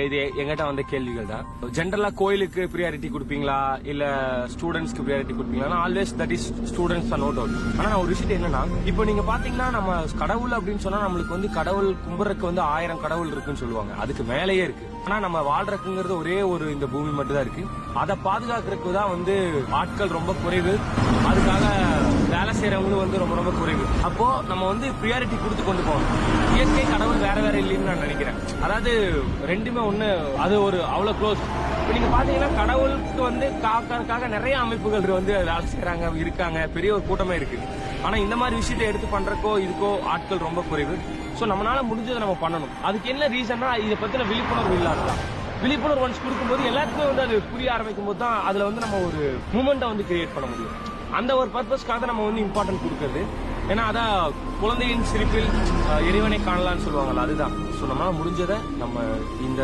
இது எங்கிட்ட வந்த கேள்விகள் தான். ஜென்ரலா கோயிலுக்கு ப்ரியாரிட்டி கொடுப்பீங்களா இல்ல ஸ்டூடெண்ட்ஸ்க்கு ப்ரியாரிட்டி கொடுப்பீங்களா? Always that is students no doubt. ஆனா நான் ஒரு விஷயம் என்னன்னா, இப்போ நீங்க பாத்தீங்கன்னா நம்ம கடவுள் அப்படின்னு சொன்னா நம்மளுக்கு கடவுள் கும்பிட்றதுக்கு 1000 கடவுள் இருக்குன்னு சொல்லுவாங்க. அதுக்கு மேலேயே இருக்கு. ஆனா நம்ம வாழ்றதுங்கிறது ஒரே ஒரு இந்த பூமி மட்டும் தான் இருக்கு. அதை பாதுகாக்கிறதுக்கு தான் ஆட்கள் ரொம்ப குறைவு. அதுக்காக வேலை செய்யறவங்களும் ரொம்ப ரொம்ப குறைவு. அப்போ நம்ம ப்ரியாரிட்டி கொடுத்து கொண்டு போகணும். இயற்கை கடவுள் வேற வேற இல்லைன்னு நான் நினைக்கிறேன். அதாவது ரெண்டுமே ஒண்ணு. அது அவ்வளவு க்ளோஸ். இப்ப நீங்க பாத்தீங்கன்னா கடவுளுக்கு காக்கறதுக்காக நிறைய அமைப்புகள் வேலை செய்யறாங்க, இருக்காங்க, பெரிய ஒரு கூட்டமே இருக்கு. ஆனா இந்த மாதிரி விஷயத்தை எடுத்து பண்றக்கோ இதுக்கோ ஆட்கள் ரொம்ப குறைவு. சோ நம்மளால முடிஞ்சதை நம்ம பண்ணணும். அதுக்கு என்ன ரீசன்னா இதை பத்தின விழிப்புணர்வு இல்லாததான். விழிப்புணர்வு ஒன்ஸ் கொடுக்கும்போது எல்லாத்துக்குமே அது புரிய ஆரம்பிக்கும் போது தான் அதுல நம்ம ஒரு மூமெண்ட்டை கிரியேட் பண்ண முடியும். அந்த ஒரு பர்பஸ்க்காக நம்ம இம்பார்ட்டன்ட் கொடுக்கறது. ஏன்னா அதான் குழந்தையின் சிரிப்பில் இறைவனை காணலாம்னு சொல்லுவாங்கல்ல, அதுதான். சோ நம்மளால முடிஞ்சதை நம்ம இந்த